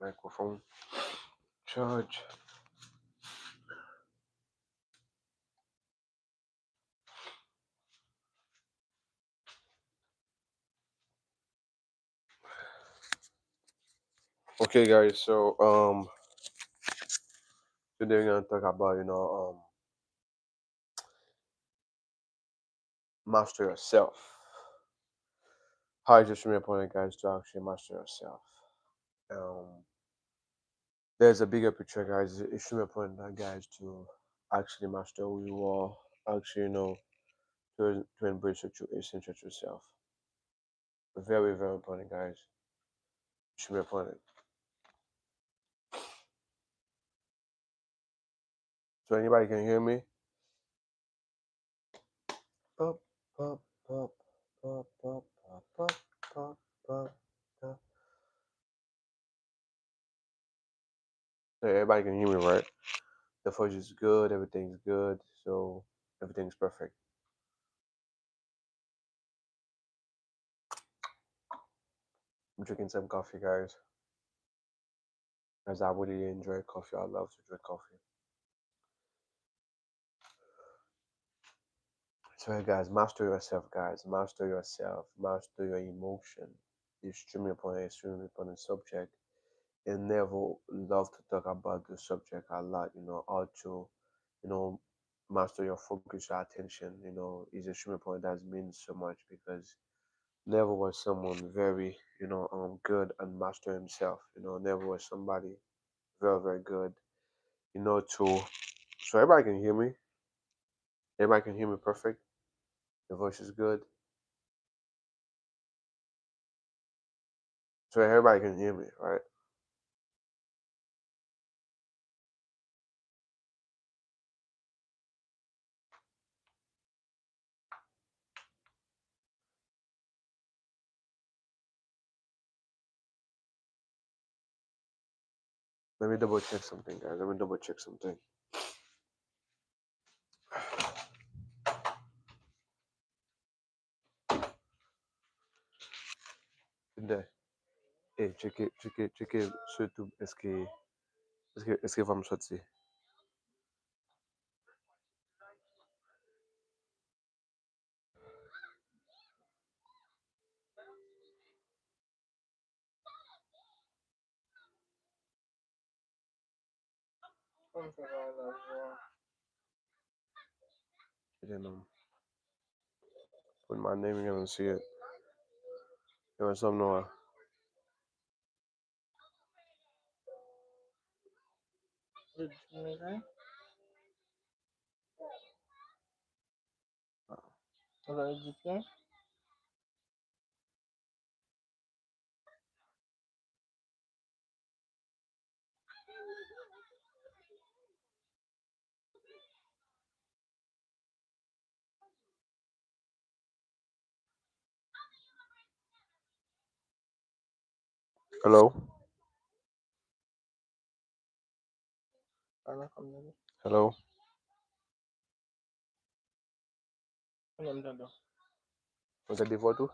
Microphone charge. Okay, guys. So today we're gonna talk about master yourself. How is extremely important, guys, to actually master yourself. Um, there's a bigger picture, guys. It's extremely important, guys, to actually master who you are. Actually, to embrace your true essential true self. Very, very important, guys. Extremely important. So anybody can hear me? Pop, pop, pop, pop, pop, pop, pop, pop, pop, pop. So everybody can hear me, right? The fudge is good, everything's good, so everything's perfect. I'm drinking some coffee, guys, as I really enjoy coffee. I love to drink coffee. So, hey, guys, master yourself, guys. Master yourself. Master your emotion. Extremely important subject. And never love to talk about the subject a lot. How to, you know, master your focus, your attention. Is extremely important. That means so much because never was someone very, good and master himself. Never was somebody very, very good. To so everybody can hear me. Everybody can hear me perfect. The voice is good. So everybody can hear me, right? Let me double check something, guys. Let me double check something. Today. Hey, check it sur YouTube. Est-ce que va me sortir? You didn't put my name, you're gonna see it. You want some Noah? Hello? Hello? Was that the photo?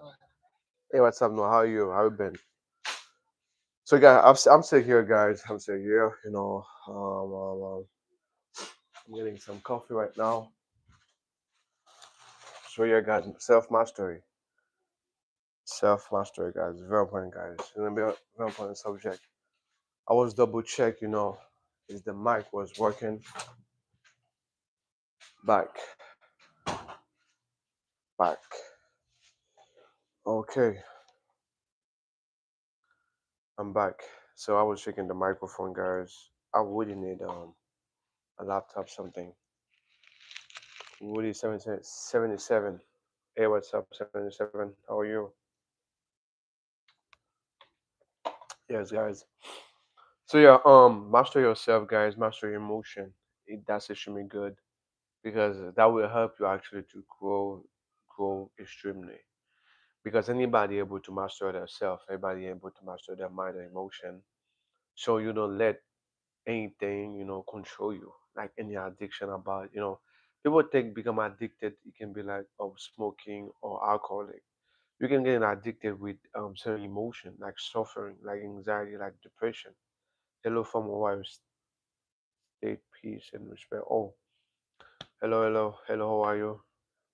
Hey, what's up, Noah? How are you? How you been? So, guys, I'm still here, guys. I'm still here. I'm getting some coffee right now. So, yeah, guys, self mastery, guys, very important, guys. It's gonna be a very important subject. I was double check, if the mic was working. Back, back. Okay, I'm back. So I was checking the microphone, guys. I really need a laptop, something. Woody 77. Hey, what's up, 77? How are you? Yes, guys. So yeah, master yourself, guys. Master your emotion. That's extremely good because that will help you actually to grow extremely. Because anybody able to master themselves, everybody able to master their mind and emotion. So you don't let anything control you, like any addiction about people take become addicted. It can be like smoking or alcoholic. You can get addicted with certain emotion like suffering, like anxiety, like depression. Hello from Ohio State, peace and respect. Oh, hello, hello, hello. How are you?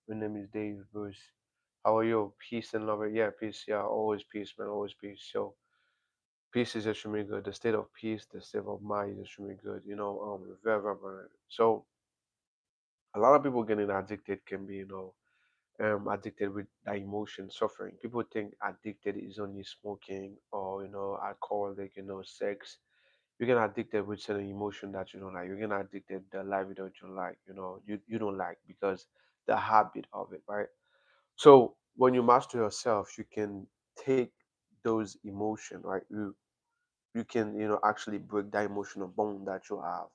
My name is Dave Bruce. How are you? Peace and love. Yeah, peace. Yeah, always peace, man. Always peace. So, peace is extremely good. The state of peace, the state of mind is extremely good. Very, very, very. So, a lot of people getting addicted can be, addicted with that emotion, suffering. People think addicted is only smoking or, alcoholic, sex. You get addicted with certain emotion that you don't like. You get addicted the life you don't like, you don't like because the habit of it, right? So when you master yourself, you can take those emotion, right? You can, actually break that emotional bond that you have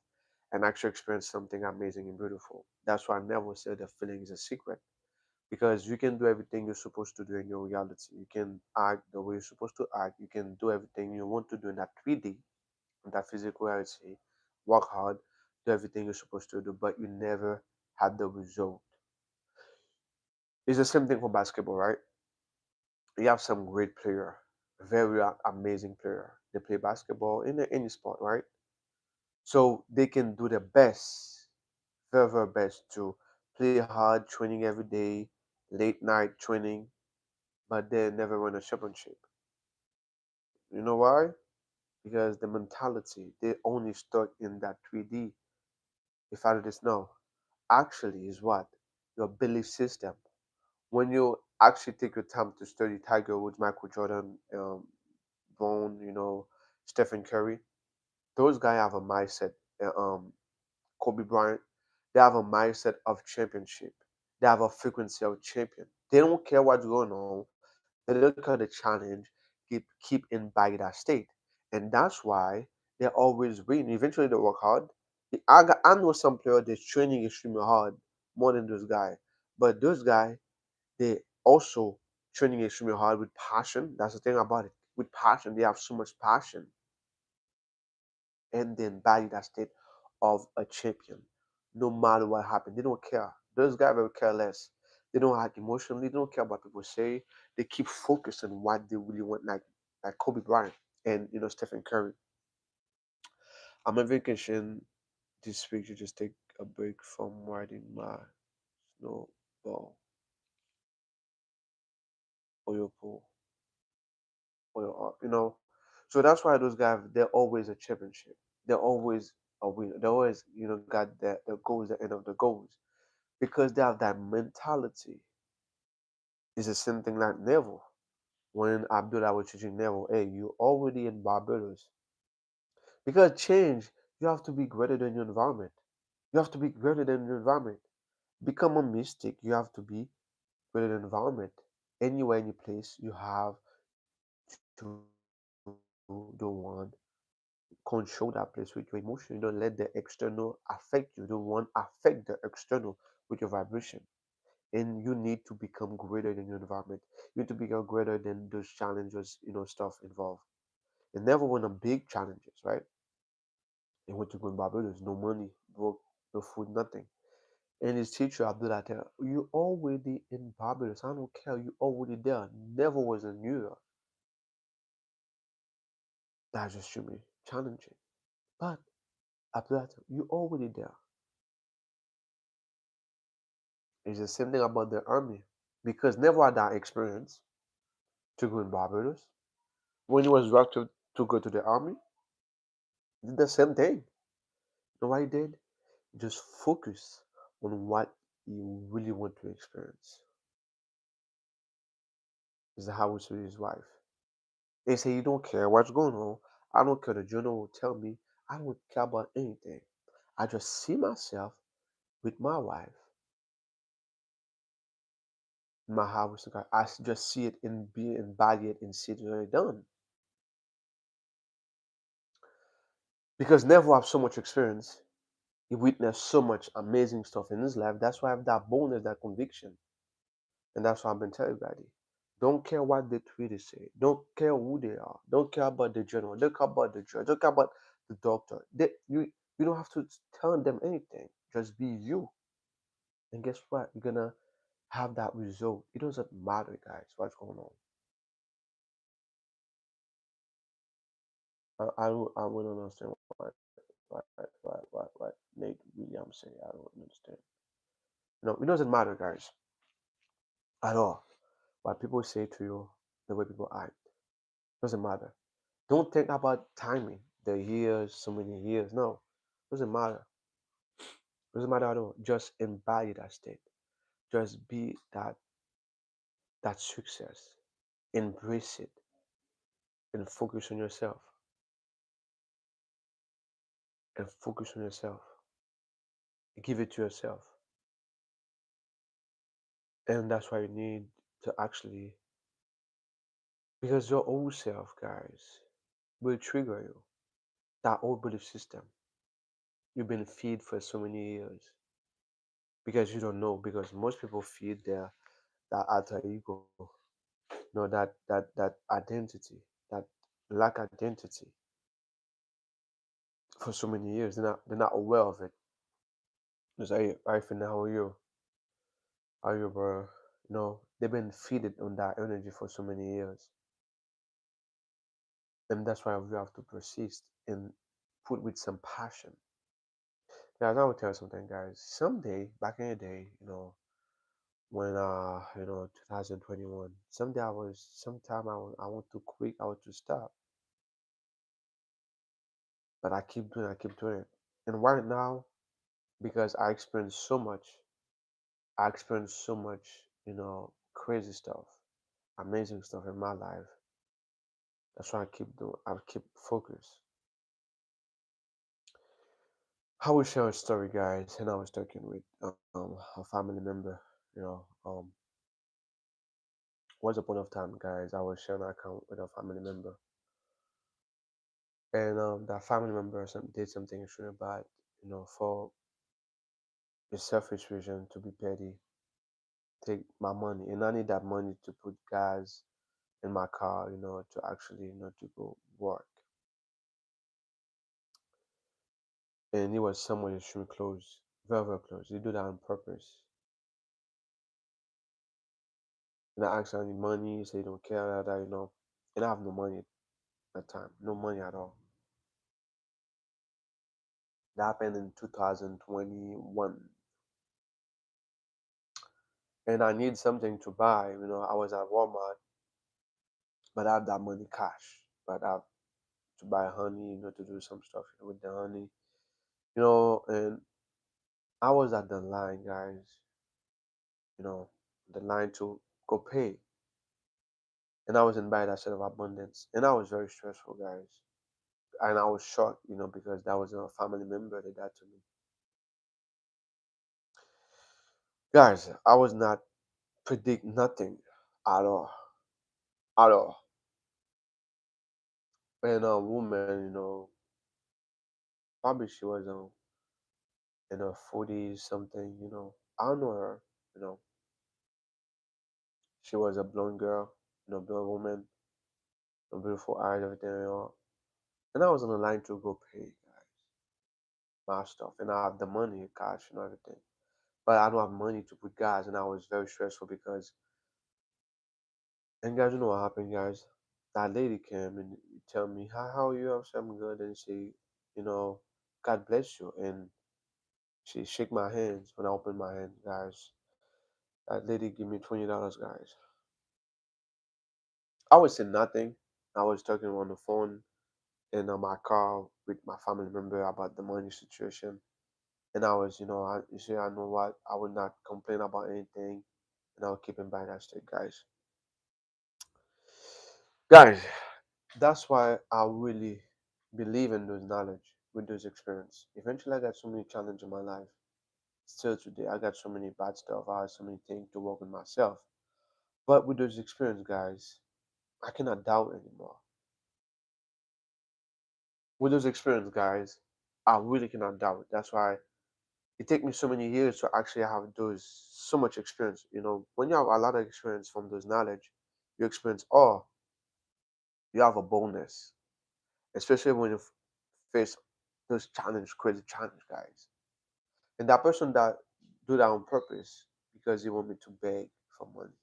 and actually experience something amazing and beautiful. That's why I never say the feeling is a secret because you can do everything you're supposed to do in your reality. You can act the way you're supposed to act. You can do everything you want to do in that 3D, in that physical reality. Work hard, do everything you're supposed to do, but you never had the result. It's the same thing for basketball, right? You have some great player, very amazing player. They play basketball in any sport, right? So they can do their best, very, very best to play hard, training every day, late night training, but they never win a championship. You know why? Because the mentality, they only stuck in that 3D. If I just know, actually is what? Your belief system. When you actually take your time to study Tiger Woods, Michael Jordan, Bone, Stephen Curry, those guys have a mindset. Kobe Bryant, they have a mindset of championship. They have a frequency of champion. They don't care what's going on. They look at the challenge, keep in by that state, and that's why they always win. Eventually, they work hard. I know some players they're training extremely hard more than those guys, but those guys they also training extremely hard with passion. That's the thing about it. With passion, they have so much passion and then embody that state of a champion. No matter what happened, they don't care. Those guys very careless. They don't act emotionally. They don't care what people say. They keep focused on what they really want, like Kobe Bryant and Stephen Curry. I'm on vacation this week to just take a break from riding my snowball or your pool or your So that's why those guys they're always a championship. They're always a winner. They always got the goals, the end of the goals because they have that mentality. It's the same thing like Neville. When Abdullah was teaching Neville, hey, you already in Barbados. Because change, you have to be greater than your environment. You have to be greater than your environment. Become a mystic, you have to be greater than environment. Anywhere, any place, you have to the one control that place with your emotion. You don't let the external affect you. Don't want affect the external with your vibration. And you need to become greater than your environment. You need to become greater than those challenges, stuff involved. And never won a big challenges, right? They went to go in Barbados, no money, broke, no food, nothing. And his teacher Abdullah tell you already in Barbados. I don't care, you already there. Never was in New York. That's extremely challenging. But Abdullah tell you already there. It's the same thing about the army. Because never had that experience to go in Barbados. When he was drafted to go to the army, he did the same thing. You know what he did? Just focus on what you really want to experience. Is how he told his wife. They say you don't care what's going on. I don't care. The journal will tell me. I don't care about anything. I just see myself with my wife, in my house. Just see it and be embody it and see it already done. Because never have so much experience. He witnessed so much amazing stuff in his life. That's why I have that boldness, that conviction. And that's why I've been telling everybody. Don't care what the Twitter say. Don't care who they are. Don't care about the general. Don't care about the judge. Don't care about the doctor. You don't have to tell them anything. Just be you. And guess what? You're gonna have that result. It doesn't matter, guys, what's going on. I wouldn't understand what Nate Williams say. I don't understand. No, it doesn't matter, guys, at all. What people say to you, the way people act, doesn't matter. Don't think about timing, the years, so many years. No, doesn't matter. Doesn't matter at all. Just embody that state. Just be that success. Embrace it and focus on yourself. And focus on yourself. Give it to yourself. And that's why you need to actually, because your old self, guys, will trigger you. That old belief system you've been feed for so many years because you don't know. Because most people feed their that alter ego, that identity, that lack identity for so many years. They're not aware of it. Just I feel how are you, bro? They've been feeded on that energy for so many years, and that's why we have to persist and put with some passion. Guys, I will tell you something, guys. Someday, back in the day, when 2021, sometime I want to quit, I want to stop, but I keep doing it. And right now, because I experienced so much, crazy stuff, amazing stuff in my life. That's why I keep doing. I keep focused. I will share a story, guys, and I was talking with a family member. You know, once upon a time, guys, I was sharing an account with a family member, and that family member did something extremely bad. For a selfish reason to be petty, take my money, and I need that money to put gas in my car. To actually, to go work. And it was someone extremely close, very, very close. They do that on purpose. And I asked, I need money. He said, you don't care, that. And I have no money at that time, no money at all. That happened in 2021. And I need something to buy. I was at Walmart, but I have that money cash. But I have to buy honey, to do some stuff with the honey. And I was at the line, guys, you know, the line to go pay. And I was in by that state of abundance. And I was very stressful, guys. And I was shocked, because that was a family member that did that to me. Guys, I was not predict nothing at all. At all. And a woman, probably she was in her 40s something, I don't know her, you know. She was a blonde girl, blonde woman, beautiful eyes, everything. And I was on the line to go pay, guys, my stuff. And I have the money, cash, and everything. But I don't have money to put gas, and I was very stressful because, and guys, you know what happened, guys? That lady came and tell me, how are you? I said, I'm good. And she, you know, God bless you. And she shake my hands when I open my hand, guys. That lady give me $20, guys. I was saying nothing. I was talking on the phone in my car with my family member about the money situation. And I was, you see, I know what, I would not complain about anything, and I'll keep in by that state, guys. Guys, that's why I really believe in those knowledge with those experience. Eventually, I got so many challenges in my life. Still today, I got so many bad stuff. I have so many things to work on myself. But with those experience, guys, I cannot doubt anymore. With those experience, guys, I really cannot doubt. That's why it take me so many years to actually have those so much experience. When you have a lot of experience from those knowledge, you experience you have a bonus, especially when you face those crazy challenge, guys. And that person that do that on purpose because he want me to beg for money,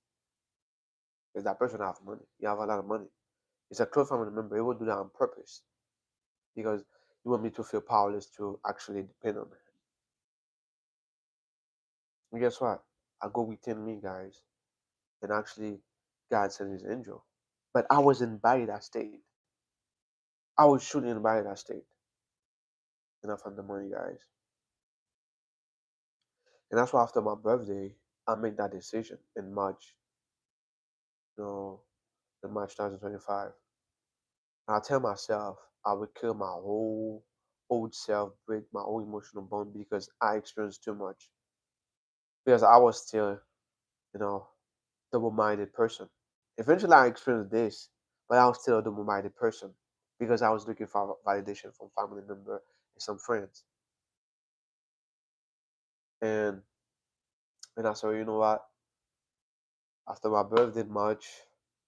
because that person have money, you have a lot of money. It's a close family member. He will do that on purpose. because you want me to feel powerless to actually depend on it. And guess what? I go within me, guys, and actually God sent his angel. But I was in body that state. I was shooting in body that state. And I found the money, guys. And that's why after my birthday, I made that decision in March, you know, in March 2025. And I tell myself I would kill my whole old self, break my own emotional bond because I experienced too much. Because I was still, you know, double-minded person. Eventually, I experienced this, but I was still a double-minded person because I was looking for validation from family member and some friends. And I said, you know what? After my birthday in March,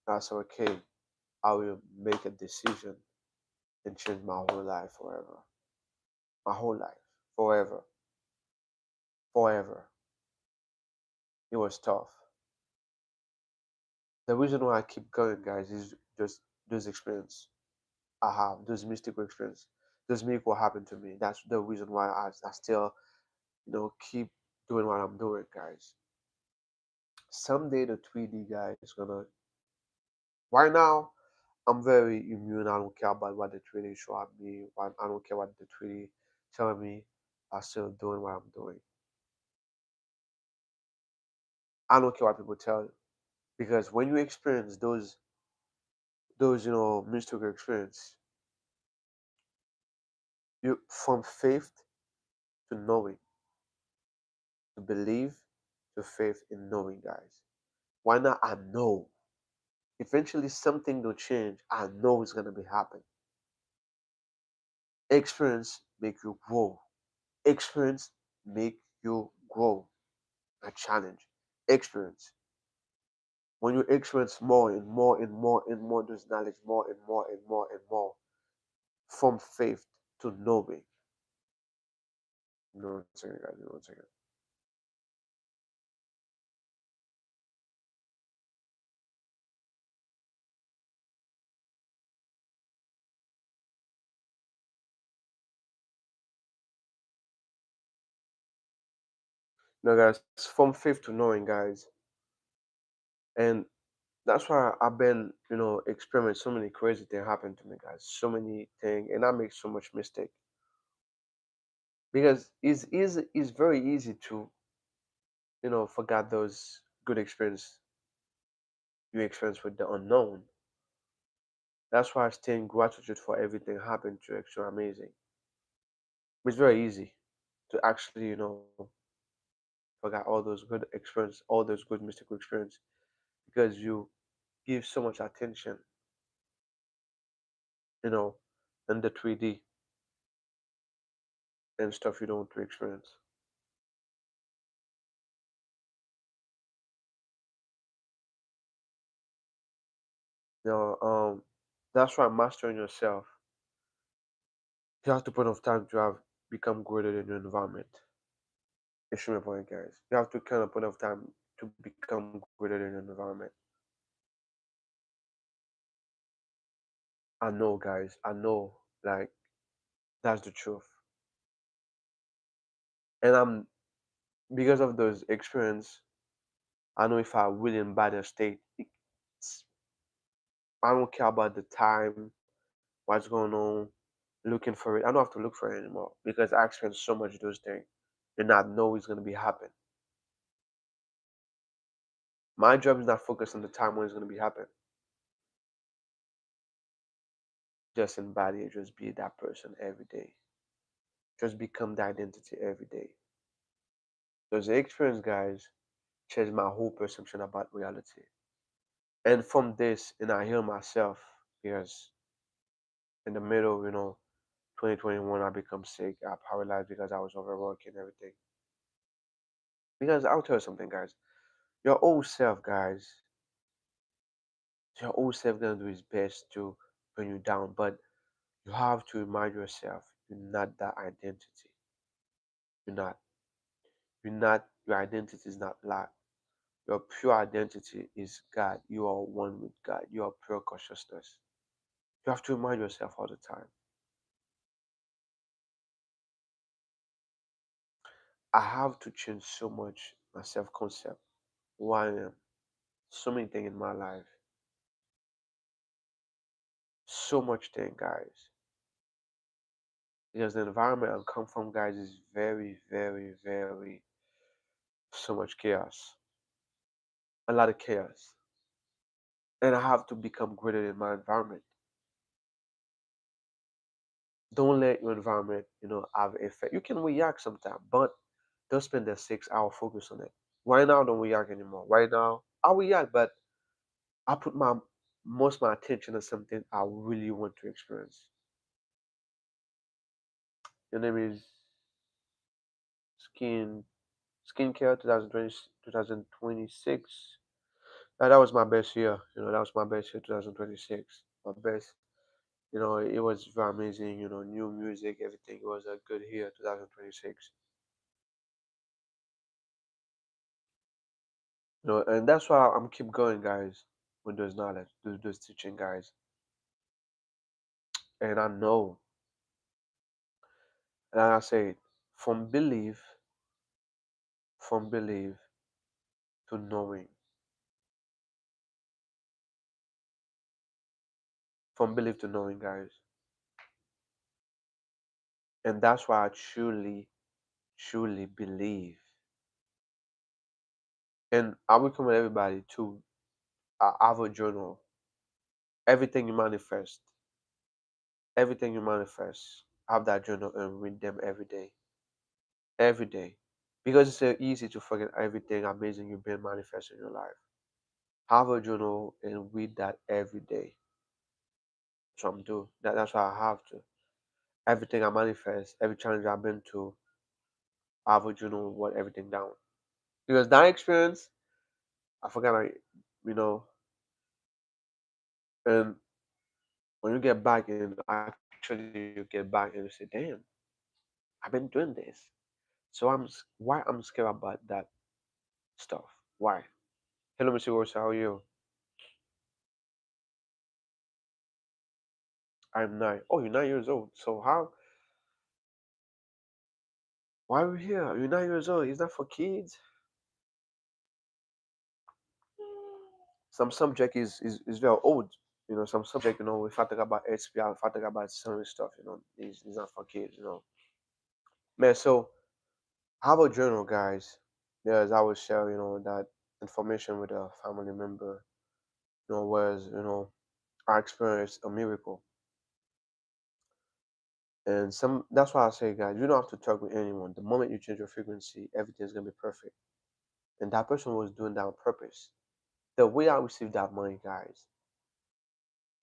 I said, okay, I will make a decision and change my whole life forever. My whole life, forever, forever. It was tough. The reason why I keep going, guys, is just those experience I have, those mystical experience, those miracle happened to me. That's the reason why I still, keep doing what I'm doing, guys. Someday the 3D guy is gonna. Right now, I'm very immune. I don't care about what the 3D show at me. I don't care what the 3D telling me. I'm still doing what I'm doing. I don't care what people tell you because when you experience those mystical experience, you from faith to knowing, to believe, to faith in knowing, guys. Why not? I know. Eventually, something will change. I know it's gonna be happening. Experience make you grow. Experience make you grow. A challenge. Experience. When you experience more and more and more and more, there's knowledge more and more and more and more. From faith to knowing. No, one second, guys. No, one second. No, guys. From faith to knowing, guys. And that's why I've been, experiencing so many crazy things happen to me, guys. So many things, and I make so much mistake because it's very easy to, forget those good experience you experience with the unknown. That's why I stay in gratitude for everything happened to you extra amazing. It's very easy to actually, forget all those good experience, all those good mystical experience because you give so much attention, you know, in the 3D and stuff you don't want to experience. You know, that's why mastering yourself, you have to put enough time to have become greater than your environment. Extremely important, guys. You have to kind of put enough time to become greater than your environment. I know, guys. I know, like that's the truth. And I'm because of those experience, I know if I really in bad state, I don't care about the time, what's going on, looking for it. I don't have to look for it anymore because I experienced so much of those things, and I know it's gonna be happen. My job is not focused on the time when it's gonna be happen. Just embody it, just be that person every day. Just become the identity every day. Those experience, guys, changed my whole perception about reality. And from this, and I heal myself because in the middle, 2021, I become sick. I paralyzed because I was overworking everything. Because I'll tell you something, guys. Your old self, guys, your old self gonna do his best to bring you down, but you have to remind yourself you're not that identity. You're not. You're not. Your identity is not black. Your pure identity is God. You are one with God. You are pure consciousness. You have to remind yourself all the time. I have to change so much my self concept, who I am, so many things in my life, so much thing, guys. Because the environment I come from, guys, is very, very, very so much chaos, a lot of chaos, and I have to become greater in my environment. Don't let your environment, have effect. You can react sometimes, but don't spend the 6 hour focus on it. Right now, don't react anymore. Right now, I react, but I put my most my attention on something I really want to experience. Your name is Skin Skincare 2020 2026. That was my best year. That was my best year 2026. My best. It was very amazing. New music, everything. It was a good year 2026. And that's why I'm keep going, guys, with those knowledge, those teaching, guys. And I know, and like I say, from belief, from belief to knowing, from belief to knowing, guys. And that's why I truly, truly believe. And I recommend everybody to have a journal. Everything you manifest, everything you manifest, have that journal and read them every day. Because it's so easy to forget everything amazing you've been manifesting in your life. Have a journal and read that every day. So I'm doing. That's why I have to. Everything I manifest, every challenge I've been to, I have a journal, what everything down. Because that experience, I forgot, you know, and when you get back and actually you get back and you say, damn, I've been doing this. So why I'm scared about that stuff? Why? Hello, Mr. Rosa, how are you? I'm 9. Oh, you're 9 years old. So why are we here? You're 9 years old. Is that for kids? Some subject is very old. Some subject, if I talk about HPR, if I talk about some stuff, is not for kids. Man, so have a journal, guys. Yes, I will share, that information with a family member, whereas, I experienced a miracle. And that's why I say, guys, you don't have to talk with anyone. The moment you change your frequency, everything's gonna be perfect. And that person was doing that on purpose. The way I received that money, guys,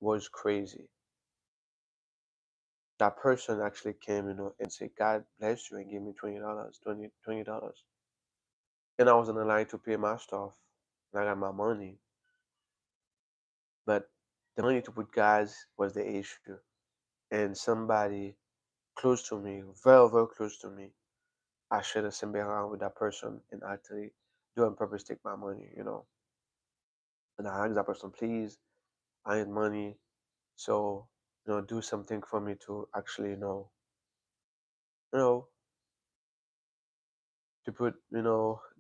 was crazy. That person actually came, and said, God bless you, and gave me $20, $20. And I was on the line to pay my stuff, and I got my money. But the money to put gas was the issue. And somebody close to me, very, very close to me, I should have been around with that person and actually do on purpose take my money. And I asked that person, please, I need money. So, do something for me to actually, you know, to put,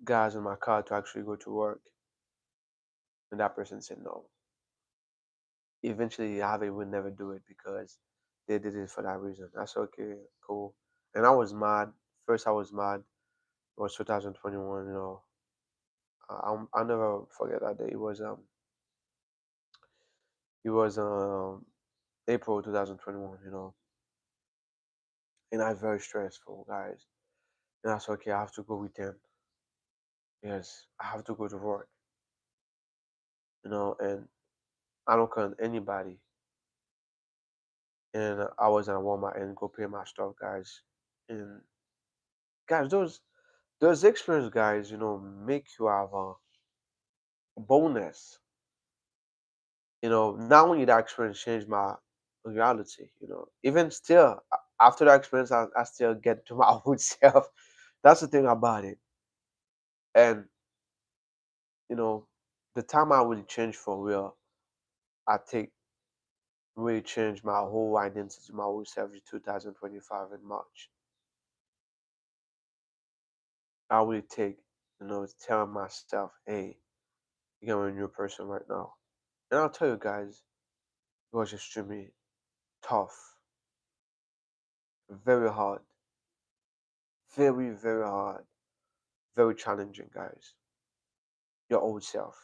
gas in my car to actually go to work. And that person said no. Eventually, Harvey would never do it because they did it for that reason. I said, okay, cool. And I was mad. First, I was mad. It was 2021. I'll never forget that day. It was April 2021. And I was very stressful, guys. And I said, okay, I have to go with them. Yes, I have to go to work. And I don't call anybody. And I was at Walmart and go pay my stuff, guys. And guys, those experience, guys, make you have a bonus. Not only that experience changed my reality. Even still after that experience, I still get to my old self. That's the thing about it. And you know, the time I will change for real, I take really change my whole identity, my whole self in 2025 in March. I will take, telling myself, hey, you're a new person right now. And I'll tell you guys, it was extremely tough, very hard, very, very hard, very challenging, guys. Your old self.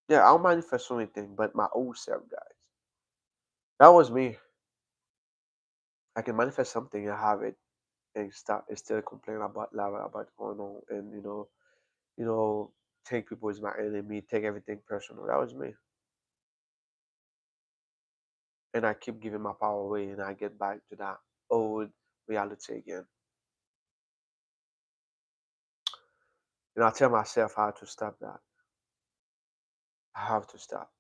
Yeah, I'll manifest anything, but my old self, guys. That was me. I can manifest something and have it and start and still complain about lava about going on and you know, take people as my enemy, take everything personal. That was me. And I keep giving my power away and I get back to that old reality again. And I tell myself how to stop that. I have to stop.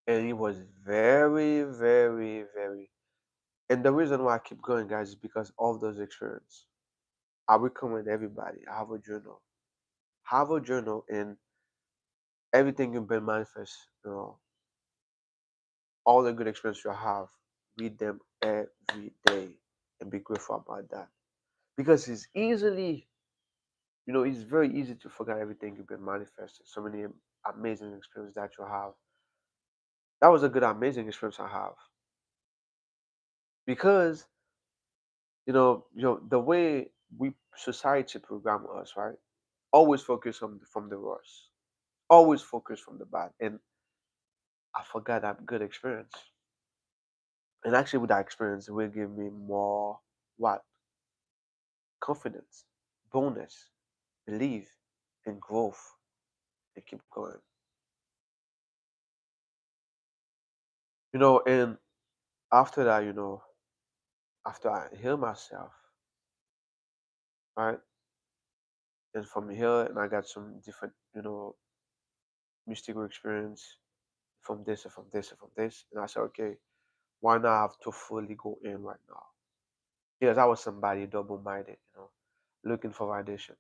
And it was very, very, very. And the reason why I keep going, guys, is because of those experiences. I recommend everybody have a journal. Have a journal and everything you've been manifest, all the good experience you have, read them every day and be grateful about that. Because it's very easy to forget everything you've been manifesting. So many amazing experiences that you have. That was a good, amazing experience I have. Because, the way we society program us, right? Always focus on from the worst. Always focus from the bad. And I forgot that good experience. And actually with that experience it will give me more what? Confidence, bonus, belief, and growth and keep going. And after that, after I heal myself, right? And from here, and I got some different, mystical experience from this and from this and from this. And I said, okay, why not have to fully go in right now? Because I was somebody double-minded, looking for validation,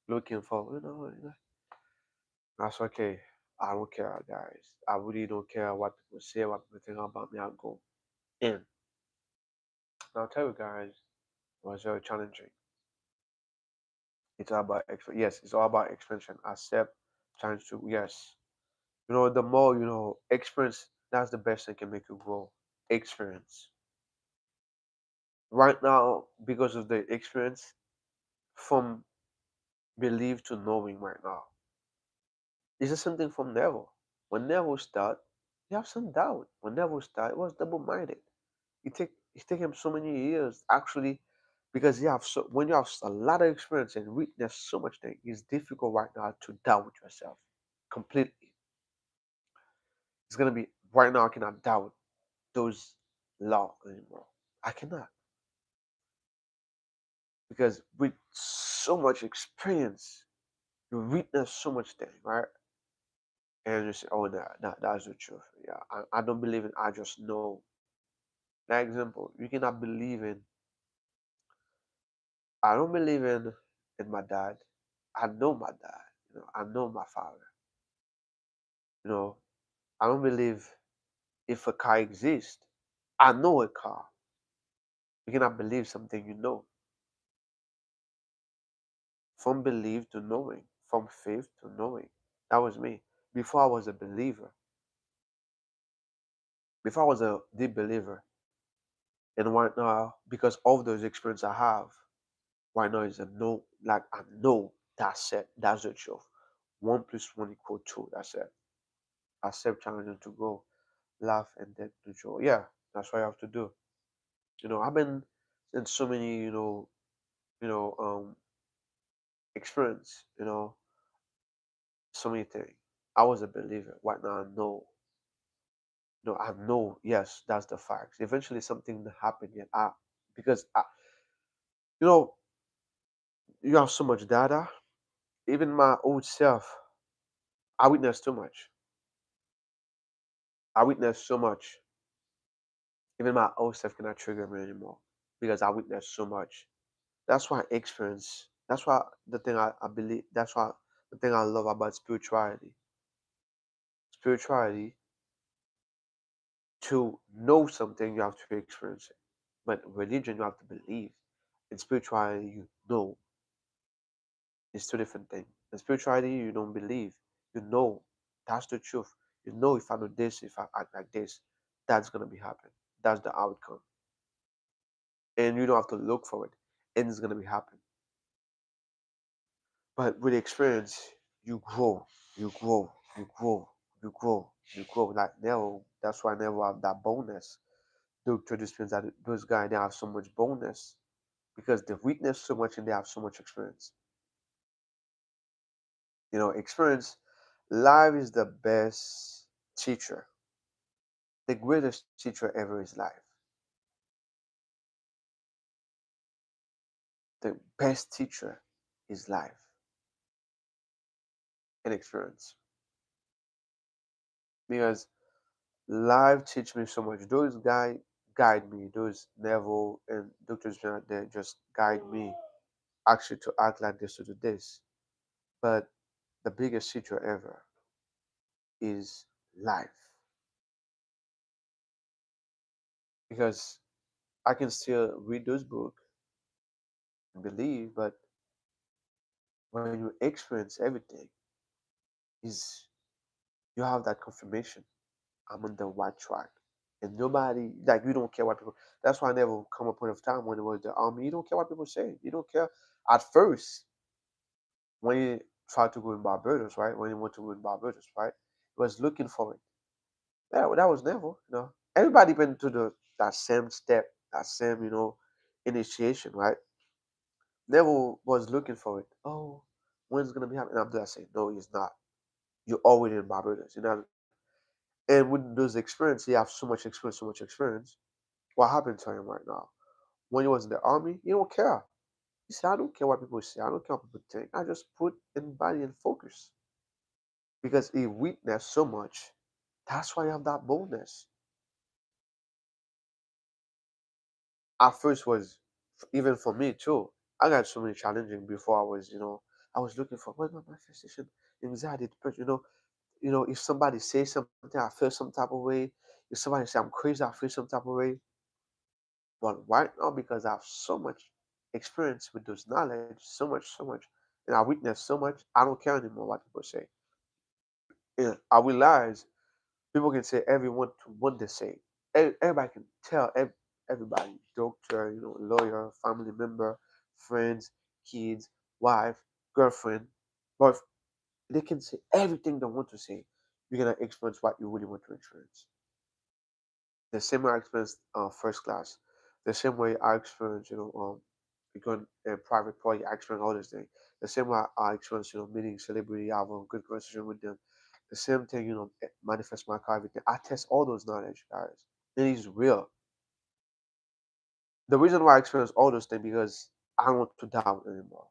looking for, that's okay. I don't care, guys. I really don't care what people say, what people think about me. I'll go in. And I'll tell you guys, it was very challenging. It's all about yes, it's all about expansion. Accept, challenge to yes. The more experience. That's the best thing can make you grow. Experience. Right now, because of the experience, from belief to knowing right now, it's the same thing from Neville. When Neville start, you have some doubt. When Neville start, it was double-minded. It take him so many years actually, because when you have a lot of experience and witness so much thing, it's difficult right now to doubt yourself completely. It's gonna be right now. I cannot doubt those law anymore. I cannot, because with so much experience, you witness so much thing, right? And you say, "Oh, that's the truth." Yeah, I don't believe in. I just know. An example, you cannot believe in. I don't believe in my dad. I know my dad. I know my father. You know, I don't believe if a car exists. I know a car. You cannot believe something you know. From belief to knowing, from faith to knowing. That was me. Before I was a believer, before I was a deep believer, and right now, because of those experiences I have, right now is a no. Like I know that's it. That's the truth. 1 + 1 = 2. That's it. Accept challenging to go, laugh, and then to joy. Yeah, that's what I have to do. I've been in so many, you know, experience, so many things. I was a believer. Right now, I know, yes, that's the facts. Eventually, something that happened yet. Because you know, you have so much data. Even my old self, I witnessed too much. I witnessed so much. Even my old self cannot trigger me anymore because I witnessed so much. That's why experience. That's why the thing I believe. That's why the thing I love about spirituality. Spirituality, to know something, you have to experience it. But religion, you have to believe. In spirituality, you know it's two different things. In spirituality, you don't believe. You know that's the truth. You know if I do this, if I act like this, that's gonna be happen. That's the outcome. And you don't have to look for it. And it's gonna be happen. But with experience, you grow, you grow, you grow, you grow, you grow. Like Nero, that's why I never have that bonus. Doctor disciplines that those guys they have so much bonus because the weakness so much and they have so much experience. Experience, life is the best teacher. The greatest teacher ever is life. The best teacher is life and experience. Because life teach me so much. Those guys guide me. Those Neville and doctors out there just guide me actually to act like this to do this. But the biggest teacher ever is life. Because I can still read those books and believe, but when you experience everything, is you have that confirmation. I'm on the right track. And nobody like you don't care what people. That's why I never come a point of time when it was the army. You don't care what people say. You don't care at first when you tried to go in Barbados, right? When you went to go in Barbados, right? He was looking for it. Yeah, that was never. Everybody been to the that same step, that same initiation, right? Never was looking for it. Oh, when's it gonna be happening? I'm there saying, no, it's not. You're already in Barbados. And with those experience, he have so much experience, so much experience. What happened to him right now? When he was in the army, he don't care. He said, I don't care what people say. I don't care what people think. I just put in body and focus because he witnessed so much. That's why you have that boldness. At first was even for me too. I got so many challenging before I was looking for what's my manifestation, anxiety, depression. If somebody says something, I feel some type of way. If somebody say I'm crazy, I feel some type of way. But right now, because I have so much experience with those knowledge, so much, and I witness so much, I don't care anymore what people say. And I realize people can say everyone to what they say. Everybody can tell everybody, doctor, lawyer, family member, friends, kids, wife, girlfriend, but they can say everything they want to say. You're gonna experience what you really want to experience. The same way I experienced first class, the same way I experienced, going a private party, I experienced all these things. The same way I experienced, meeting celebrity, have a good conversation with them. The same thing, manifest my car, everything. I test all those knowledge, guys. It is real. The reason why I experience all those things because I don't want to doubt anymore.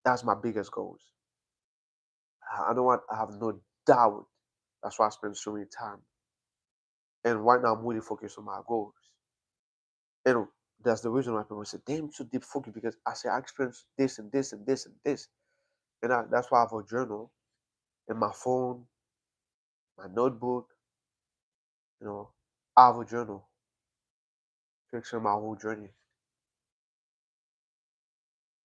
That's my biggest goals. I don't want I have no doubt. That's why I spend so many time. And right now I'm really focused on my goals. And that's the reason why people say, damn, you so deep focus because I say I experienced this and this and this and this. And that's why I have a journal in my phone, my notebook, you know, I have a journal picture my whole journey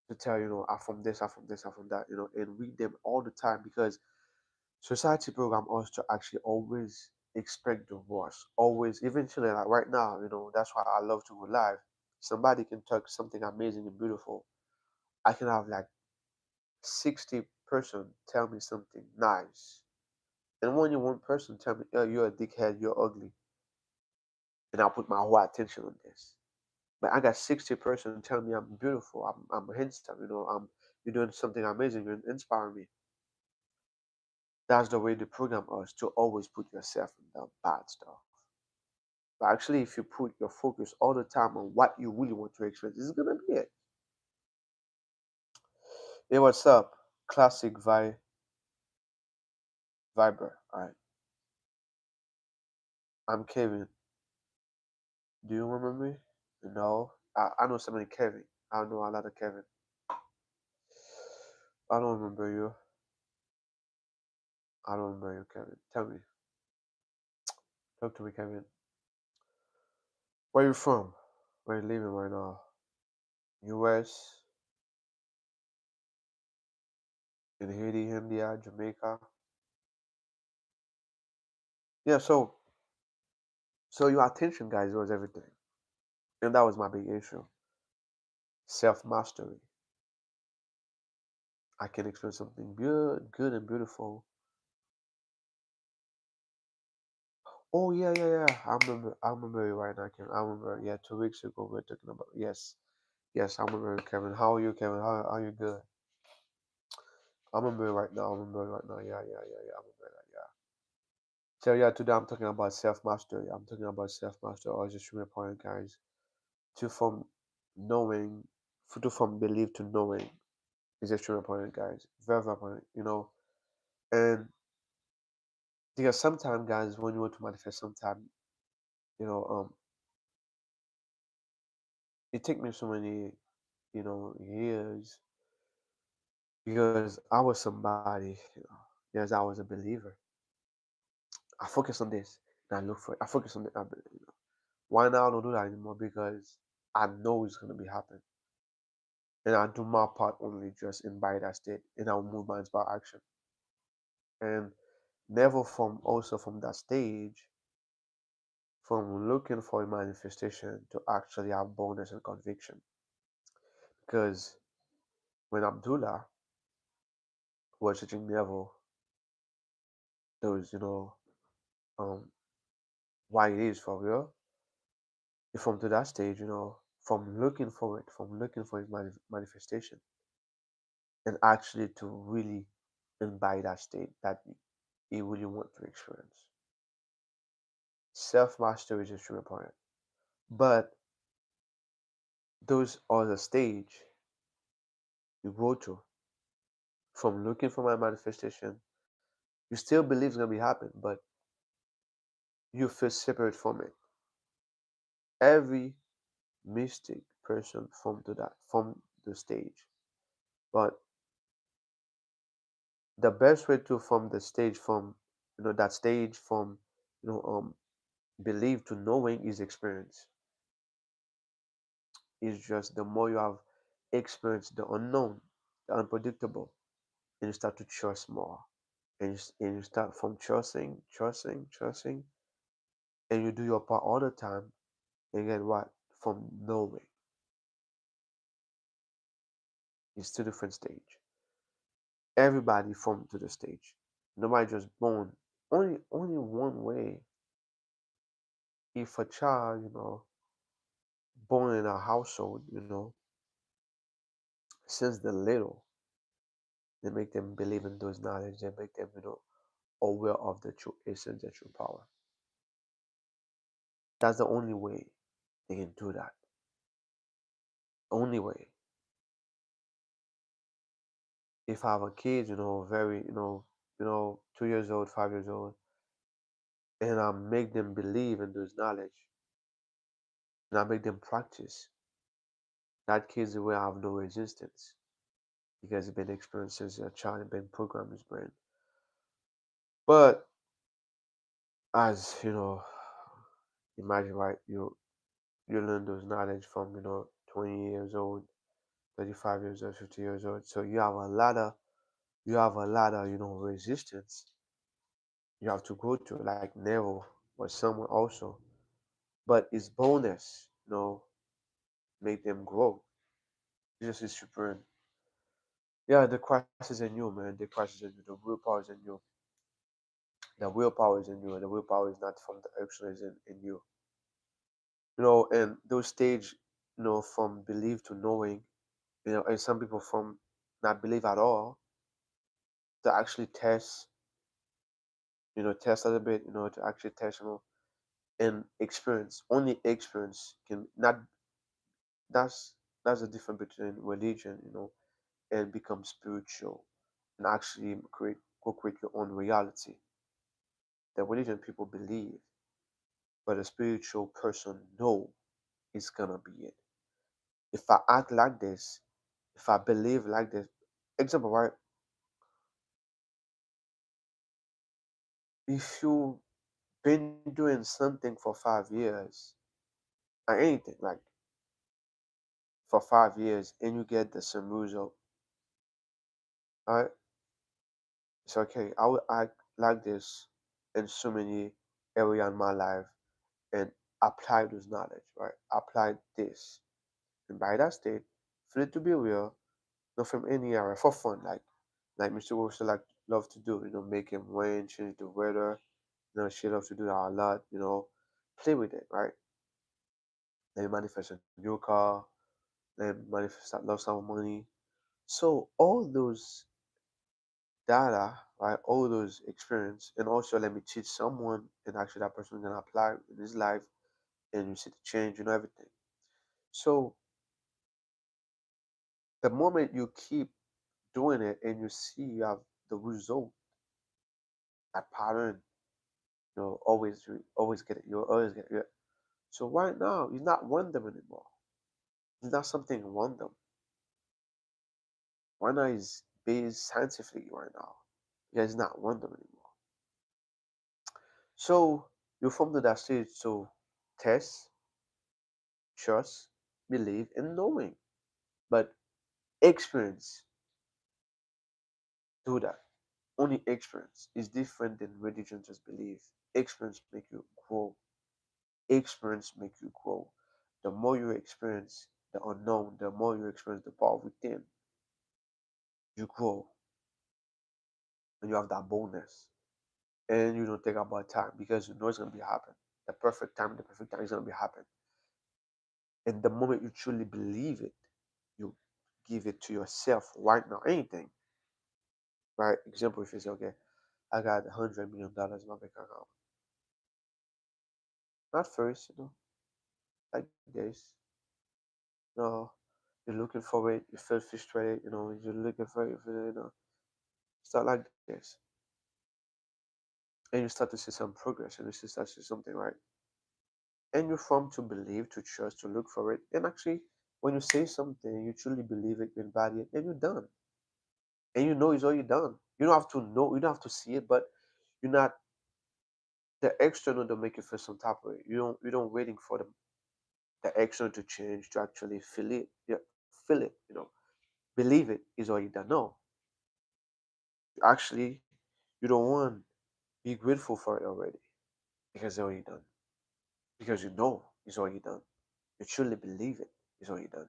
to tell, I from this, I from this, I from that, and read them all the time because society program us to actually always expect the worst. Always, eventually, like right now, that's why I love to go live. Somebody can talk something amazing and beautiful. I can have like 60 person tell me something nice. And only one person tell me, oh, you're a dickhead, you're ugly. And I'll put my whole attention on this. But I got 60 person tell me I'm beautiful, I'm handsome, you're doing something amazing, you're inspiring me. That's the way the program is to always put yourself in the bad stuff. But actually, if you put your focus all the time on what you really want to experience, this is gonna be it. Hey, what's up? Classic Viber. Alright. I'm Kevin. Do you remember me? No. I know so many Kevin. I know a lot of Kevin. I don't remember you. I don't remember you, Kevin. Tell me. Talk to me, Kevin. Where you from? Where you living right now? US, in Haiti, India, Jamaica. Yeah, so your attention, guys, was everything. And that was my big issue. Self mastery. I can experience something good and beautiful. Oh yeah, yeah, yeah. I remember you right now, Kevin. I remember. Yeah, 2 weeks ago we were talking about. Yes, yes. I remember, Kevin. How are you, Kevin? How are you? Good. I remember it right now. I remember it right now. Yeah, yeah, yeah, yeah. I remember that. Yeah. So yeah, today I'm talking about self mastery. I'm talking about self mastery. Or just really important, guys. To from knowing, to from belief to knowing is extremely important, guys. Very, very important. And because sometimes, guys, when you want to manifest, sometimes you know, it take me so many, years because I was somebody, yes, I was a believer. I focus on this and I look for it. I focus on it. Why now I don't do that anymore? Because I know it's gonna be happening, and I do my part only just in by that state, and I'll move my inspired action. And never from also from that stage, from looking for a manifestation to actually have boldness and conviction. Because when Abdullah was reaching level, those um why it is for real. From to that stage, from looking for it, from looking for his manifestation, and actually to really embody that state that he really want to experience. Self mastery is extremely important. But those are the stage you go to from looking for my manifestation. You still believe it's gonna be happen, but you feel separate from it. Every mystic person from the stage. But the best way to from the stage from that stage from you know belief to knowing is experience. It's just the more you have experienced the unknown, the unpredictable, and you start to trust more. And you start from trusting, and you do your part all the time. And then what? From knowing. It's two different stage. Everybody from to the stage. Nobody just born. Only one way. If a child, born in a household, since they're little, they make them believe in those knowledge. They make them, aware of the true essence, the true power. That's the only way they can do that. Only way. If I have a kid, very, 2 years old, 5 years old, and I make them believe in those knowledge, and I make them practice, that kid will have no resistance because it's been experienced since a child and been programmed his brain. But as imagine right, you learn those knowledge from 20 years old, 35 years old, 50 years old. So you have a lot of resistance you have to go through, like Nero or someone also. But it's bonus, make them grow. This is super. Yeah, the crisis is in you, man. The crisis is in you. The willpower is in you. The willpower is in you, and the willpower is not from the action is in you. And those stage, from belief to knowing, and some people from not believe at all to actually test a little bit, to actually test, and experience. Only experience can not. That's the difference between religion, and become spiritual, and actually co-create your own reality. The religion people believe, but a spiritual person know it's gonna be it. If I act like this, if I believe like this, example, right? If you been doing something for 5 years or anything, like for 5 years and you get the same result, all right? It's okay. I will act like this in so many area in my life and apply those knowledge, right? Apply this. And by that state, feel it to be real, not from any area, for fun, like Mr. Wilson like love to do, make him rain, change the weather, she loves to do that a lot, play with it, right? Let me manifest a new car, let me manifest that love some money. So all those data, right? All those experience, and also let me teach someone, and actually that person gonna apply in his life, and you see the change, everything. So the moment you keep doing it and you see you have the result, that pattern, always get it. You always get it. So right now, it's not random anymore. It's not something random. Right now is based scientifically right now. Yeah, it's not random anymore. So you from to that stage to test, trust, believe, and knowing. But experience do that. Only experience is different than religion just belief. Experience make you grow. Experience make you grow. The more you experience the unknown, the more you experience the power within, you grow and you have that boldness. And you don't think about time because you know it's gonna be happen. The perfect time is gonna be happen. And the moment you truly believe it, you give it to yourself right now. Anything, right? Example, if you say, okay, I got $100 million in my bank account. Not first, like this. No, you're looking for it, you feel frustrated, you're looking for it, start like this. And you start to see some progress and you start to see something, right? And you form to believe, to trust, to look for it. And actually, when you say something, you truly believe it, you embody it, and you're done. And you know it's already done. You don't have to know, you don't have to see it, but you're not the external to make you feel some type of way. You don't waiting for the external to change to actually feel it. Yeah, feel it, believe it is already done. No. Actually, you don't want be grateful for it already because it's already done. Because you know it's already done. You truly believe it is already done.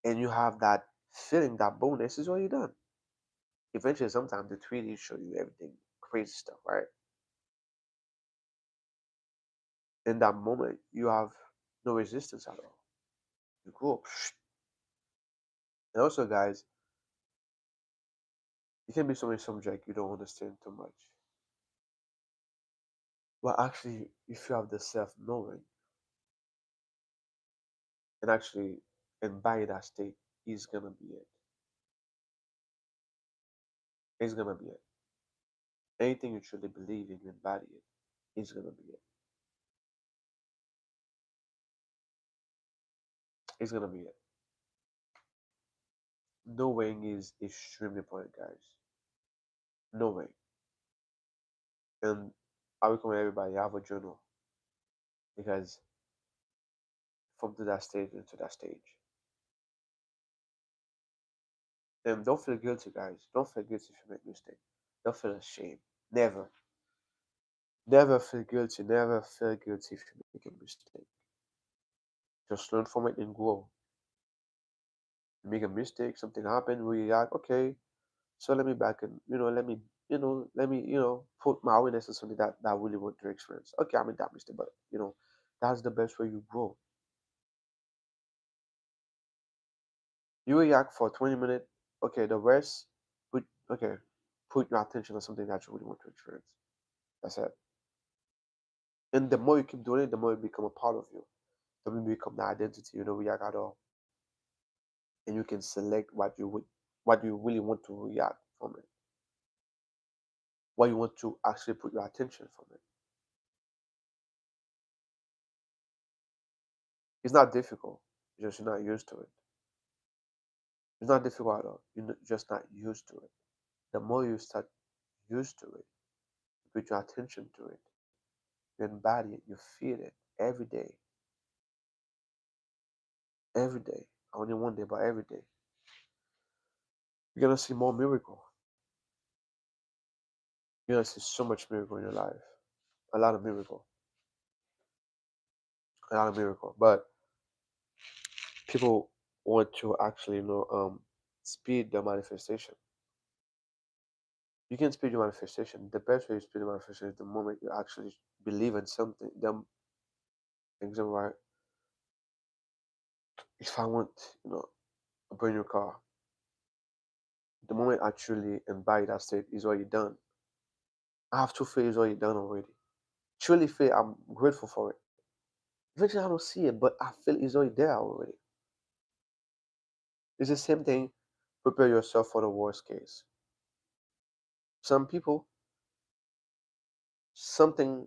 And you have that feeling that bonus is already done. Eventually, sometimes the 3D show you everything crazy stuff, right? In that moment, you have no resistance at all. You go. And also, guys, you can be so many subject you don't understand too much. But actually, if you have the self knowing and actually embody that state, is gonna be it. It's gonna be it. Anything you truly believe in, you embody it. It's gonna be it. It's gonna be it. Knowing is extremely important, guys. Knowing. And I recommend everybody have a journal because from to that stage into that stage. And don't feel guilty, guys. Don't feel guilty if you make mistake. Don't feel ashamed. Never. Never feel guilty. Never feel guilty if you make a mistake. Just learn from it and grow. You make a mistake, something happened, we react, okay, so let me back and let me put my awareness on something that I really want to experience. Okay, I made that mistake, but that's the best way you grow. You react for 20 minutes, okay, the rest put okay, put your attention on something that you really want to experience. That's it. And the more you keep doing it, the more it become a part of you. The more it become the identity, react at all. And you can select what you really want to react from it. What you want to actually put your attention from it. It's not difficult. It's just you're not used to it. It's not difficult at all. You're just not used to it. The more you start used to it, you put your attention to it, you embody it, you feel it every day, every day. Only one day, but every day. You're gonna see more miracle. You're gonna see so much miracle in your life. A lot of miracle. A lot of miracle. But people want to actually, speed the manifestation. You can speed your manifestation. The best way to speed the manifestation is the moment you actually believe in something. The example, right? If I want, a brand new car, the moment I truly embody that state is already done. I have to feel it's already done already. Truly feel I'm grateful for it. Eventually I don't see it, but I feel it's already there already. It's the same thing. Prepare yourself for the worst case. Some people, something,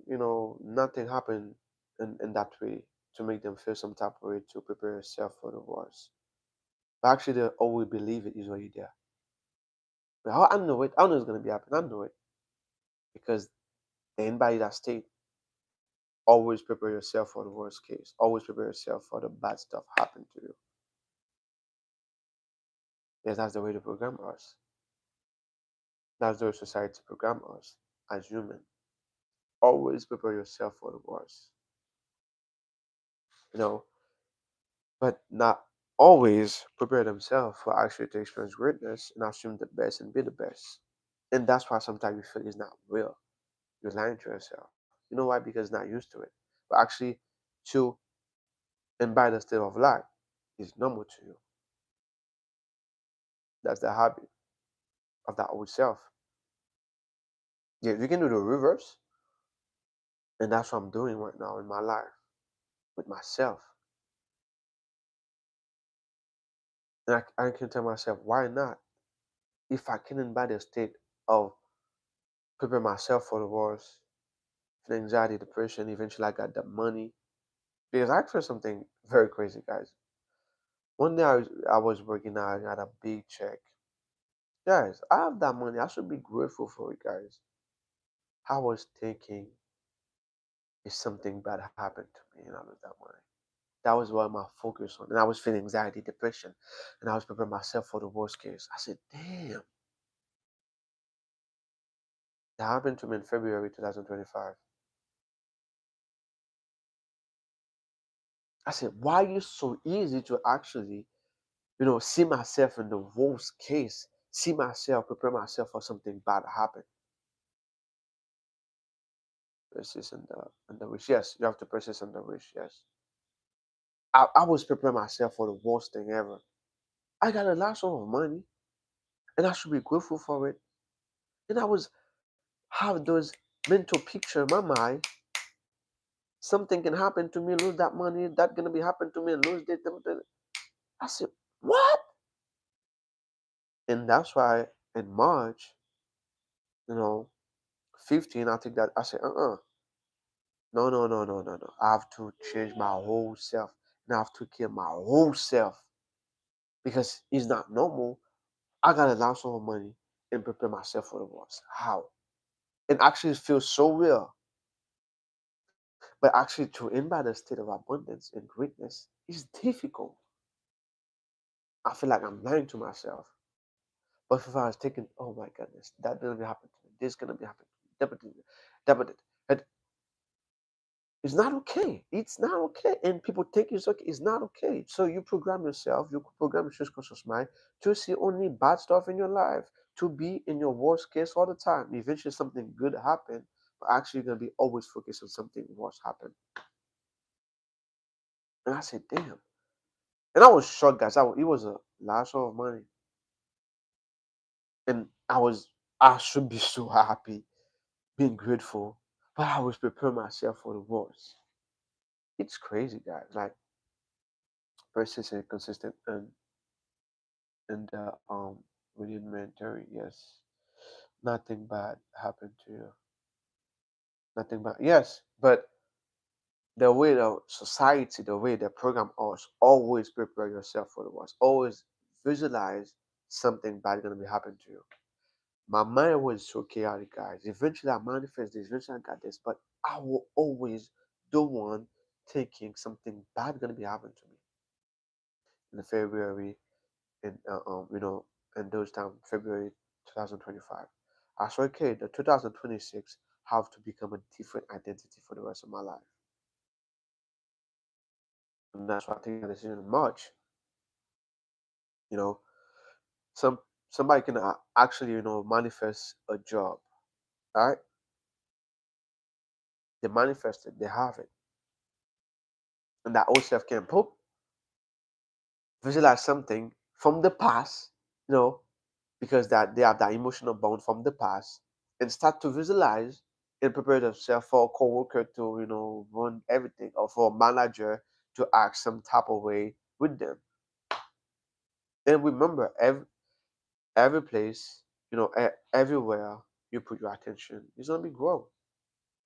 nothing happened in that way to make them feel some type of way to prepare yourself for the worst. But actually, they always believe it is already there. But how I know it, I know it's gonna be happening. I know it because the embody that state. Always prepare yourself for the worst case. Always prepare yourself for the bad stuff happen to you. Yes, that's the way to program us. That's the way society program us as human. Always prepare yourself for the worst. You know, but not always prepare themselves for actually to experience greatness and assume the best and be the best. And that's why sometimes you feel it's not real. You're lying to yourself. You know why? Because you're not used to it. But actually, to embody the state of life is normal to you. That's the habit of that old self. Yeah, you can do the reverse, and that's what I'm doing right now in my life with myself. And I can tell myself, why not? If I can embody a state of prepare myself for the worst, for anxiety, depression, eventually I got the money. Because I feel something very crazy, guys. One day I was working out, I got a big check. Guys, I have that money. I should be grateful for it, guys. I was thinking if something bad happened to me and I lose that money. That was what my focus on. And I was feeling anxiety, depression, and I was preparing myself for the worst case. I said, damn, that happened to me in February 2025. I said, why is it so easy to actually, see myself in the worst case, see myself, prepare myself for something bad to happen? Persist in the wish. Yes, you have to persist in the wish. Yes. I was preparing myself for the worst thing ever. I got a lot of money and I should be grateful for it. And I was have those mental picture in my mind. Something can happen to me, lose that money, that gonna be happen to me, lose this. I said, what? And that's why in March, you know, 15, I think that I said, no, no, no, no, no, no. I have to change my whole self. And I have to kill my whole self because it's not normal. I gotta launch some money and prepare myself for the worst. How? And actually it feels so real. But actually to embody the state of abundance and greatness is difficult. I feel like I'm lying to myself. But if I was thinking, oh my goodness, that gonna be happening to me, this gonna be happening to me, that, it's not okay. It's not okay. And people think it's okay. It's not okay. So you program yourself, you program your subconscious mind to see only bad stuff in your life, to be in your worst case all the time. Eventually something good happen, but actually you're gonna be always focused on something worse happen. And I said, damn. And I was shocked, guys. It was a lot of money. And I should be so happy, being grateful, but I was preparing myself for the worst. It's crazy, guys. Like persistent, consistent, and rudimentary. Yes, nothing bad happened to you. Nothing bad. Yes, but the way the society, the way they program us, always prepare yourself for the worst. Always visualize something bad gonna be happening to you. My mind was so chaotic, guys. Eventually, I manifest this. Eventually, I got this, but I will always the one thinking something bad gonna be happening to me. in February, in in those time, February 2025. As for a kid, the 2026 have to become a different identity for the rest of my life. And that's why I take that decision in March. You know, some somebody can actually manifest a job, right? They manifest it, they have it, and that old self can pop visualize something from the past, you know, because that they have that emotional bond from the past, and start to visualize and prepare themselves for a coworker to run everything, or for a manager to act some type of way with them. And remember, every place, everywhere you put your attention is gonna be growth.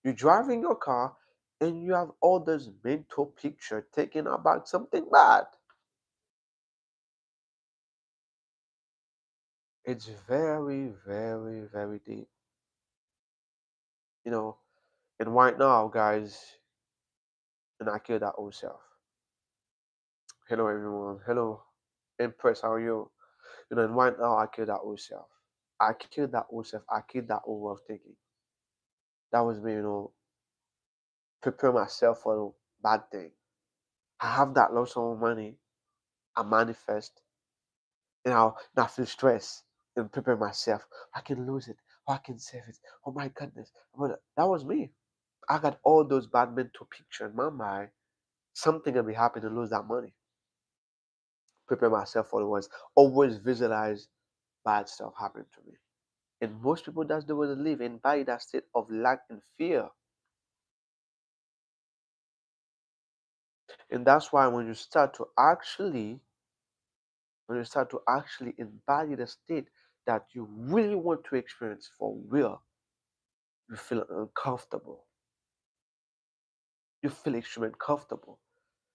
You're driving your car and you have all this mental picture taken about something bad. It's very, very, very deep. You know, and right now, guys, and I kill that old self. Hello, everyone. Hello, Empress. How are you? And right now, I kill that old self. I killed that old self. I killed that old way of thinking. That was me, prepare myself for the bad thing. I have that lots of money. I manifest, and I'll not feel stress and prepare myself. I can lose it. Or I can save it. Oh my goodness. But that was me. I got all those bad mental picture in my mind. Something gonna be happy to lose that money. Prepare myself for the worst. Always visualize bad stuff happening to me. And most people, that's the way they live, and by that state of lack and fear. And that's why when you start to actually embody the state that you really want to experience for real, you feel uncomfortable. You feel extremely uncomfortable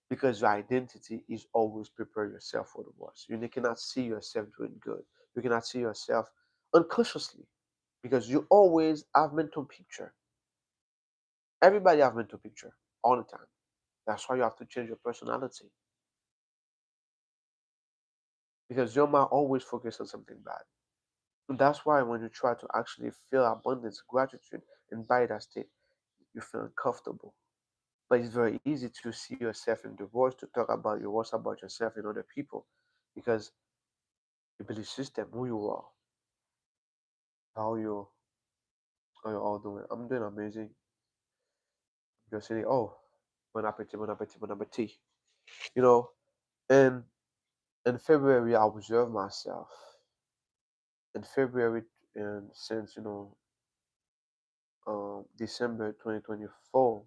because your identity is always prepare yourself for the worst. You cannot see yourself doing good. You cannot see yourself unconsciously because you always have mental picture. Everybody have mental picture all the time. That's why you have to change your personality because your mind always focus on something bad. And that's why when you try to actually feel abundance, gratitude, and by that state, you feel uncomfortable. But it's very easy to see yourself in the worst, to talk about your worst about yourself and other people because your belief system, who you are, how you how you're all doing. I'm doing amazing. You're saying, oh, bon appetit, bon appetit, bon appetit. You know, and in February I observed myself. In February, and since December 2024,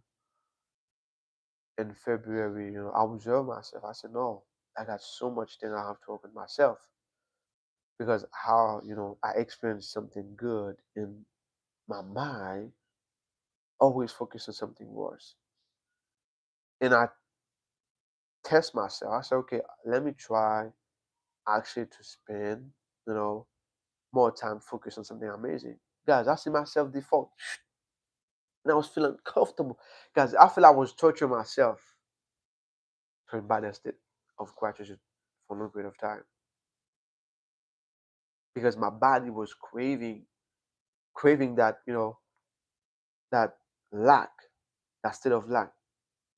in February, I observed myself. I said, no, I got so much thing I have to open myself because how I experienced something good in my mind always focus on something worse. And I test myself. I said, okay, let me try actually to spend, you know, more time focused on something amazing. Guys, I see myself default. And I was feeling comfortable. Guys, I feel I was torturing myself to embody a state of gratitude for no period of time. Because my body was craving that, that lack, that state of lack,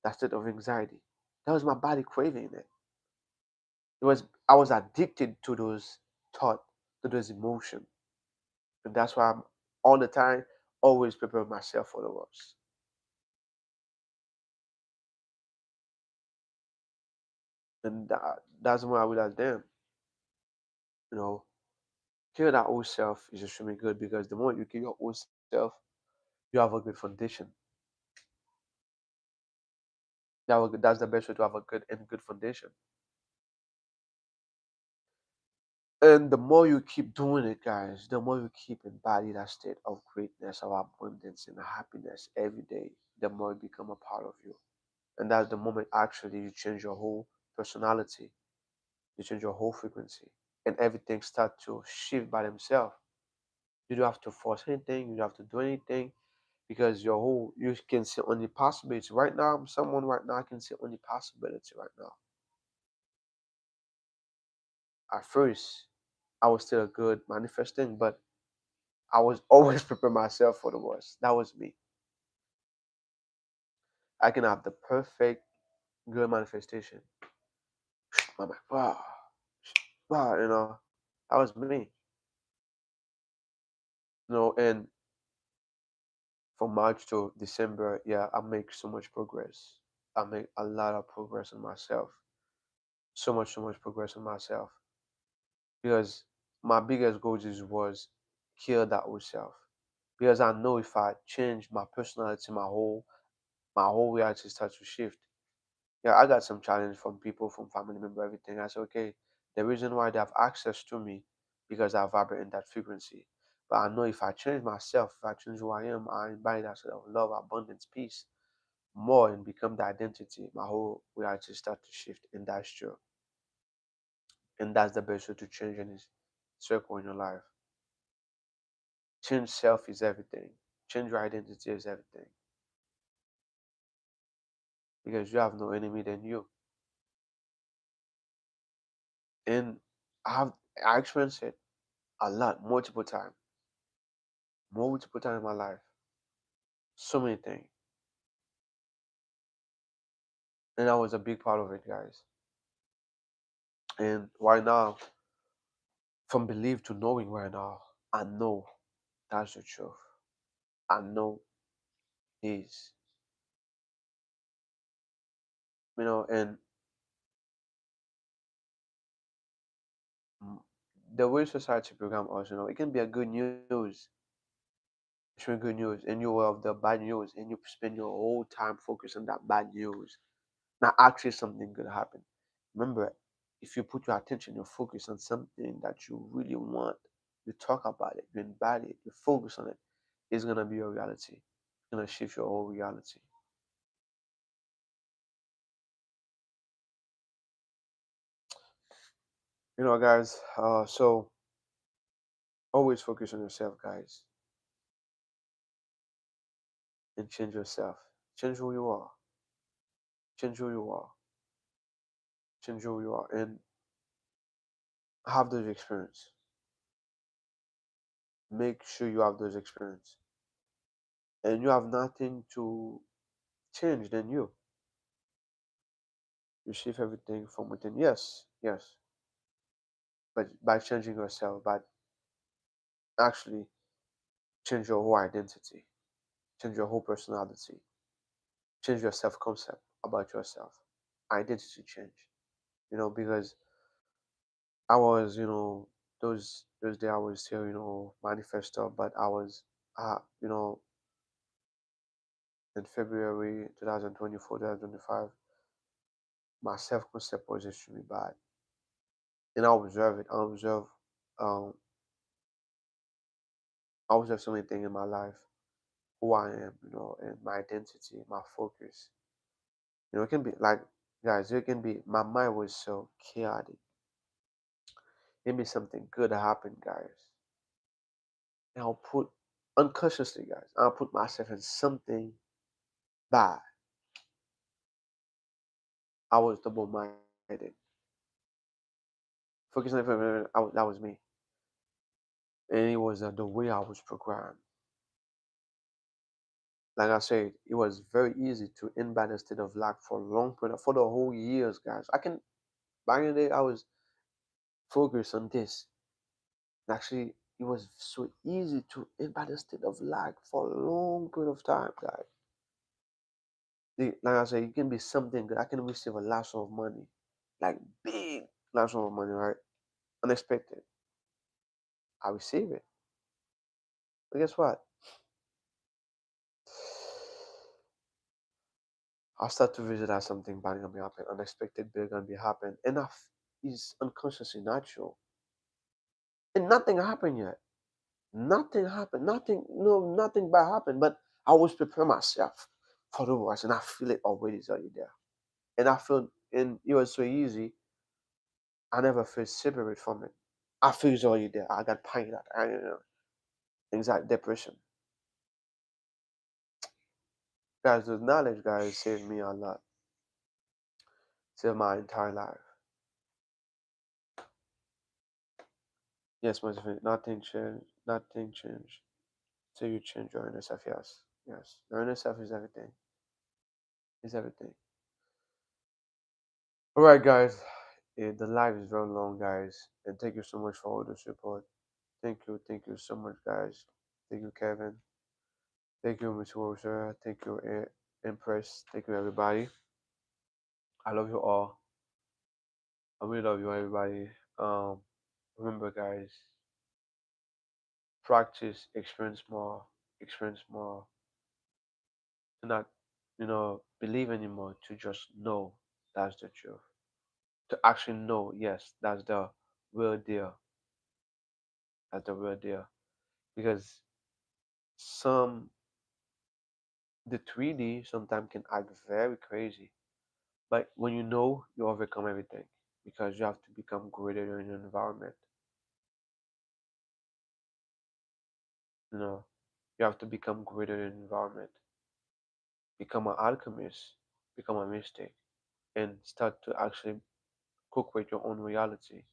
that state of anxiety. That was my body craving it. I was addicted to those thoughts, to those emotions. And that's why I'm all the time always preparing myself for the worst. And that's why I realized, damn, you know, killing that old self is extremely good because the moment you kill your old self, you have a good foundation. That's the best way to have a good foundation. And the more you keep doing it, guys, the more you keep embody that state of greatness, of abundance, and happiness every day, the more it become a part of you. And that's the moment actually you change your whole personality, you change your whole frequency, and everything start to shift by themselves. You don't have to force anything, you don't have to do anything because you can see only possibility. Right now, I'm someone right now I can see only possibility right now. At first, I was still good manifesting, but I was always preparing myself for the worst. That was me. I can have the perfect good manifestation. I'm like, wow, wow, that was me. And from March to December, yeah, I make so much progress. I make a lot of progress in myself. So much progress in myself. Because my biggest goal just was kill that old self. Because I know if I change my personality, my whole reality starts to shift. Yeah, I got some challenge from people, from family member, everything. I said, okay, the reason why they have access to me because I vibrate in that frequency. But I know if I change myself, if I change who I am, I embody that sort of love, abundance, peace more and become the identity, my whole reality start to shift. And that's true. And that's the best way to change any circle in your life. Change self is everything. Change your identity is everything. Because you have no enemy than you. And I experienced it a lot, multiple times in my life. So many things. And that was a big part of it, guys. And right now, from belief to knowing right now, I know that's the truth. I know is, and mm, the way society program us, it can be a good news. It's really good news. And you have the bad news and you spend your whole time focused on that bad news. Now actually something good happen. Remember, if you put your attention, your focus on something that you really want, you talk about it, you embody it, you focus on it, it's gonna be your reality. It's gonna shift your whole reality. Guys. So always focus on yourself, guys, and change yourself. Change who you are. Change who you are. Change who you are, and have those experience. Make sure you have those experience, and you have nothing to change than you. You shift everything from within. Yes, yes, but by changing yourself, by actually change your whole identity, change your whole personality, change your self concept about yourself, identity change. Because I was, those days I was still, manifesto, but I was, in February 2024, 2025, my self concept was extremely bad, and I observe it. Um, I observe so many things in my life, who I am, and my identity, my focus. It can be like, guys, it can be, my mind was so chaotic. It be something good that happened, guys. And unconsciously, guys, I'll put myself in something bad. I was double minded. Focusing on that was me. And it was the way I was programmed. Like I said, it was very easy to embed a state of lack for a long period, for the whole years, guys. Back in the day, I was focused on this. Actually, it was so easy to embed a state of lack for a long period of time, guys. Like I said, it can be something good. I can receive a lot of money, like big lot of money, right? Unexpected. I receive it. But guess what? I start to visit that something bad gonna be happen, unexpected bill gonna be happen, and is unconsciously natural. And nothing happened yet. Nothing happened. Nothing, no, nothing bad happened. But I was preparing myself for the worst, and I feel it already is already there. And I feel, and it was so easy. I never feel separate from it. I feel it's already there. I got pain, anxiety, depression. Guys, the knowledge, guys, saved me a lot. Saved my entire life. Yes, most definitely. Nothing changed. Nothing changed. So you change your inner self. Yes. Yes. Your inner self is everything. Is everything. All right, guys. The live is very long, guys, and thank you so much for all the support. Thank you so much, guys. Thank you, Kevin. Thank you, Miss Rosa. Thank you, Empress. Thank you, everybody. I love you all. I really love you, everybody. Um, Remember, guys, practice, experience more. To not, believe anymore. To just know that's the truth. To actually know, yes, that's the real deal. That's the real deal. Because some the 3D sometimes can act very crazy. But when you know, you overcome everything because you have to become greater in your environment. You know, you have to become greater in environment, become an alchemist, become a mystic, and start to actually cook with your own reality.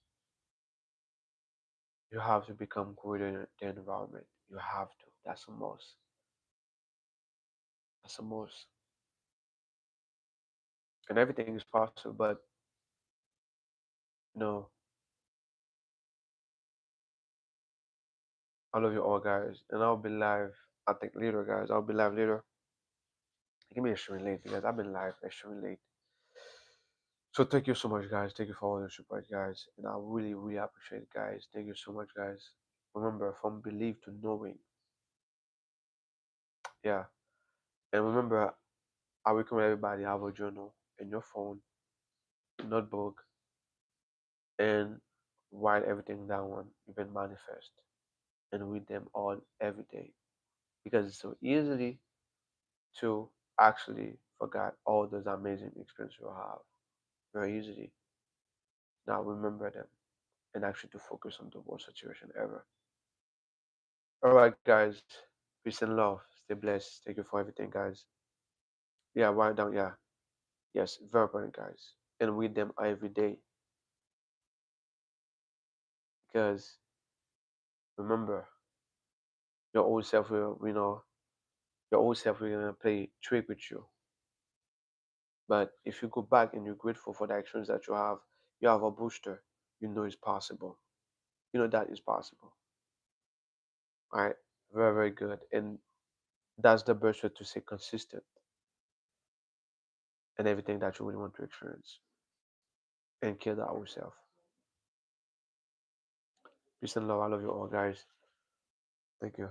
You have to become greater in the environment. You have to. That's a must. That's a must. And everything is possible, but you know, I love you all, guys, and I'll be live. I think later, guys. I'll be live later. Give me a stream late because I've been live extremely late. So thank you so much, guys. Thank you for all the support, guys, and I really, really appreciate it, guys. Thank you so much, guys. Remember, from belief to knowing, yeah. And remember, I recommend everybody have a journal in your phone, notebook, and write everything down, even manifest, and read them all every day because it's so easily to actually forget all those amazing experiences you have very easily. Now remember them and actually to focus on the worst situation ever. All right, guys. Peace and love. Stay blessed. Thank you for everything, guys. Yeah, write down. Yeah, yes, very important, guys. And read them every day because remember, your old self will, your old self will gonna play trick with you. But if you go back and you're grateful for the actions that you have a booster. You know it's possible. You know that is possible. All right, very very good. And that's the best way to stay consistent in everything that you really want to experience and kill that old self. Peace and love. I love you all, guys. Thank you.